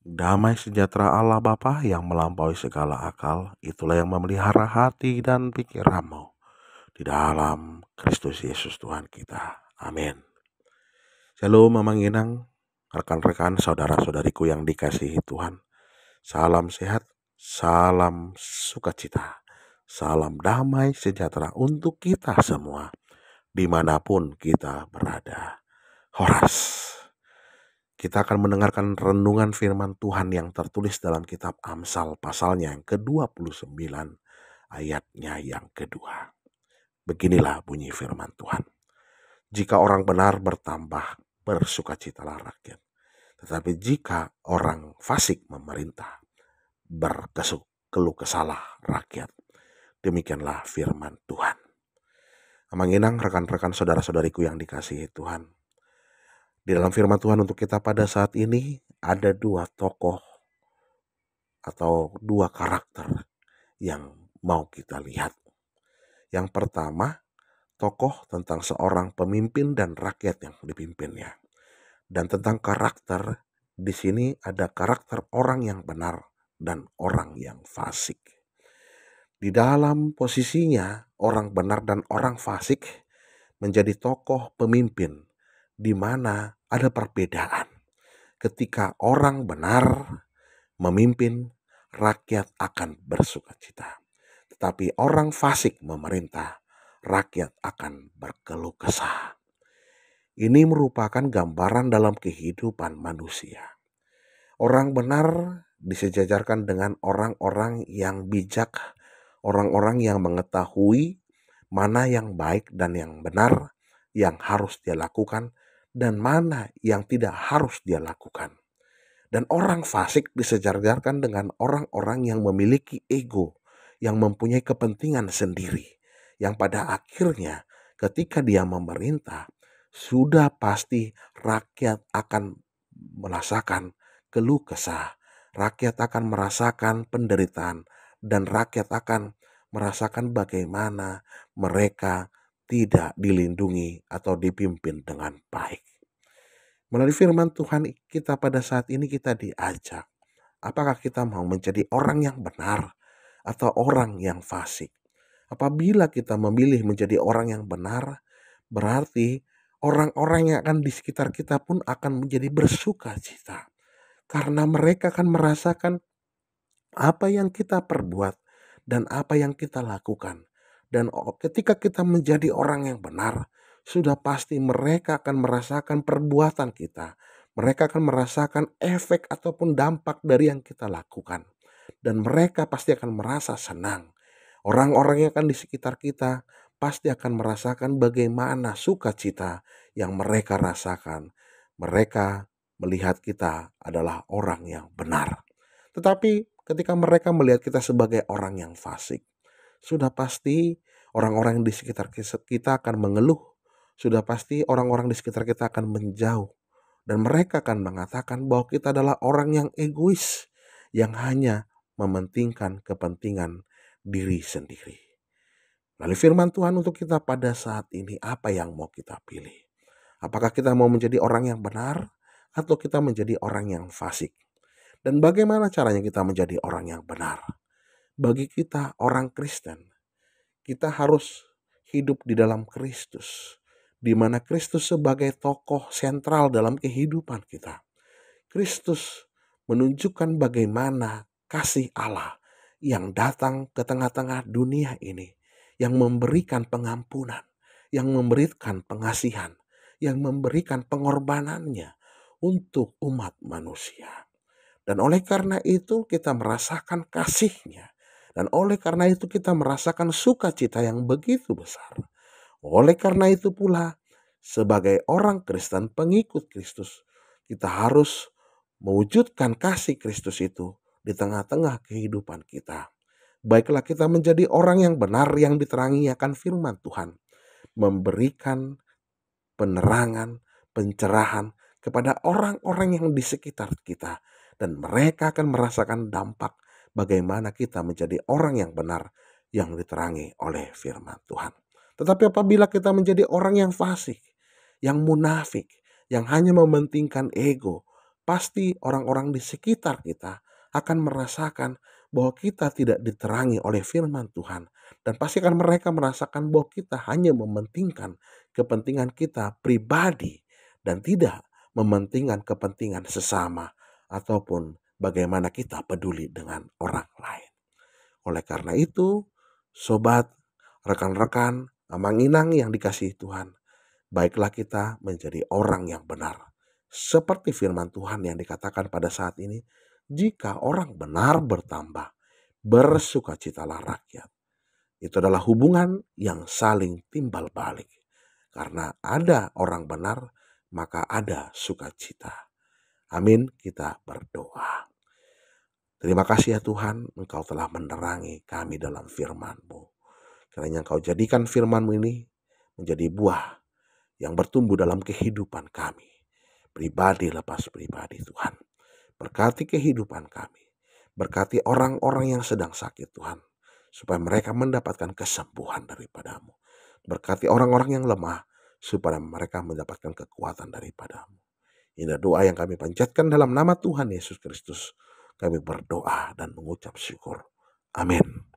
Damai sejahtera Allah Bapa yang melampaui segala akal, itulah yang memelihara hati dan pikiranmu di dalam Kristus Yesus Tuhan kita. Amin. Shalom Mamang Inang, rekan-rekan saudara-saudariku yang dikasihi Tuhan. Salam sehat, salam sukacita, salam damai sejahtera untuk kita semua, dimanapun kita berada. Horas. Kita akan mendengarkan renungan firman Tuhan yang tertulis dalam kitab Amsal pasalnya yang ke-29 ayatnya yang kedua. Beginilah bunyi firman Tuhan. Jika orang benar bertambah, bersukacitalah rakyat. Tetapi jika orang fasik memerintah, berkeluh kesahlah rakyat. Demikianlah firman Tuhan. Amang Inang, rekan-rekan saudara-saudariku yang dikasihi Tuhan. Di dalam firman Tuhan untuk kita pada saat ini ada dua tokoh atau dua karakter yang mau kita lihat. Yang pertama, tokoh tentang seorang pemimpin dan rakyat yang dipimpinnya. Dan tentang karakter, di sini ada karakter orang yang benar dan orang yang fasik. Di dalam posisinya, orang benar dan orang fasik menjadi tokoh pemimpin, di mana ada perbedaan. Ketika orang benar memimpin, rakyat akan bersukacita. Tetapi orang fasik memerintah, rakyat akan berkeluh kesah. Ini merupakan gambaran dalam kehidupan manusia. Orang benar disejajarkan dengan orang-orang yang bijak, orang-orang yang mengetahui mana yang baik dan yang benar yang harus dia lakukan dan mana yang tidak harus dia lakukan. Dan orang fasik disejajarkan dengan orang-orang yang memiliki ego, yang mempunyai kepentingan sendiri, yang pada akhirnya ketika dia memerintah, sudah pasti rakyat akan merasakan keluh kesah, rakyat akan merasakan penderitaan, dan rakyat akan merasakan bagaimana mereka tidak dilindungi atau dipimpin dengan baik. Melalui firman Tuhan kita pada saat ini kita diajak. Apakah kita mau menjadi orang yang benar atau orang yang fasik? Apabila kita memilih menjadi orang yang benar, berarti orang-orang yang akan di sekitar kita pun akan menjadi bersuka cita. Karena mereka akan merasakan apa yang kita perbuat dan apa yang kita lakukan. Dan ketika kita menjadi orang yang benar, sudah pasti mereka akan merasakan perbuatan kita. Mereka akan merasakan efek ataupun dampak dari yang kita lakukan. Dan mereka pasti akan merasa senang. Orang-orang yang akan di sekitar kita pasti akan merasakan bagaimana sukacita yang mereka rasakan. Mereka melihat kita adalah orang yang benar. Tetapi ketika mereka melihat kita sebagai orang yang fasik, sudah pasti orang-orang di sekitar kita akan mengeluh. Sudah pasti orang-orang di sekitar kita akan menjauh. Dan mereka akan mengatakan bahwa kita adalah orang yang egois, yang hanya mementingkan kepentingan diri sendiri. Lalu firman Tuhan untuk kita pada saat ini, apa yang mau kita pilih? Apakah kita mau menjadi orang yang benar atau kita menjadi orang yang fasik? Dan bagaimana caranya kita menjadi orang yang benar? Bagi kita orang Kristen, kita harus hidup di dalam Kristus, di mana Kristus sebagai tokoh sentral dalam kehidupan kita. Kristus menunjukkan bagaimana kasih Allah yang datang ke tengah-tengah dunia ini, yang memberikan pengampunan, yang memberikan pengasihan, yang memberikan pengorbanannya untuk umat manusia. Dan oleh karena itu kita merasakan kasih-Nya. Dan oleh karena itu kita merasakan sukacita yang begitu besar. Oleh karena itu pula, sebagai orang Kristen, pengikut Kristus, kita harus mewujudkan kasih Kristus itu di tengah-tengah kehidupan kita. Baiklah kita menjadi orang yang benar yang diterangi akan firman Tuhan. Memberikan penerangan, pencerahan kepada orang-orang yang di sekitar kita. Dan mereka akan merasakan dampak bagaimana kita menjadi orang yang benar yang diterangi oleh firman Tuhan. Tetapi apabila kita menjadi orang yang fasik, yang munafik, yang hanya mementingkan ego, pasti orang-orang di sekitar kita akan merasakan bahwa kita tidak diterangi oleh firman Tuhan. Dan pasti akan mereka merasakan bahwa kita hanya mementingkan kepentingan kita pribadi dan tidak mementingkan kepentingan sesama ataupun bagaimana kita peduli dengan orang lain. Oleh karena itu, sobat, rekan-rekan, amang-inang yang dikasihi Tuhan, baiklah kita menjadi orang yang benar. Seperti firman Tuhan yang dikatakan pada saat ini, jika orang benar bertambah, bersukacitalah rakyat. Itu adalah hubungan yang saling timbal balik. Karena ada orang benar, maka ada sukacita. Amin, kita berdoa. Terima kasih ya Tuhan, Engkau telah menerangi kami dalam firman-Mu. Kiranya Engkau jadikan firman-Mu ini menjadi buah yang bertumbuh dalam kehidupan kami. Pribadi lepas pribadi Tuhan. Berkati kehidupan kami. Berkati orang-orang yang sedang sakit Tuhan. Supaya mereka mendapatkan kesembuhan daripada-Mu. Berkati orang-orang yang lemah. Supaya mereka mendapatkan kekuatan daripada-Mu. Ini doa yang kami panjatkan dalam nama Tuhan Yesus Kristus. Kami berdoa dan mengucap syukur. Amin.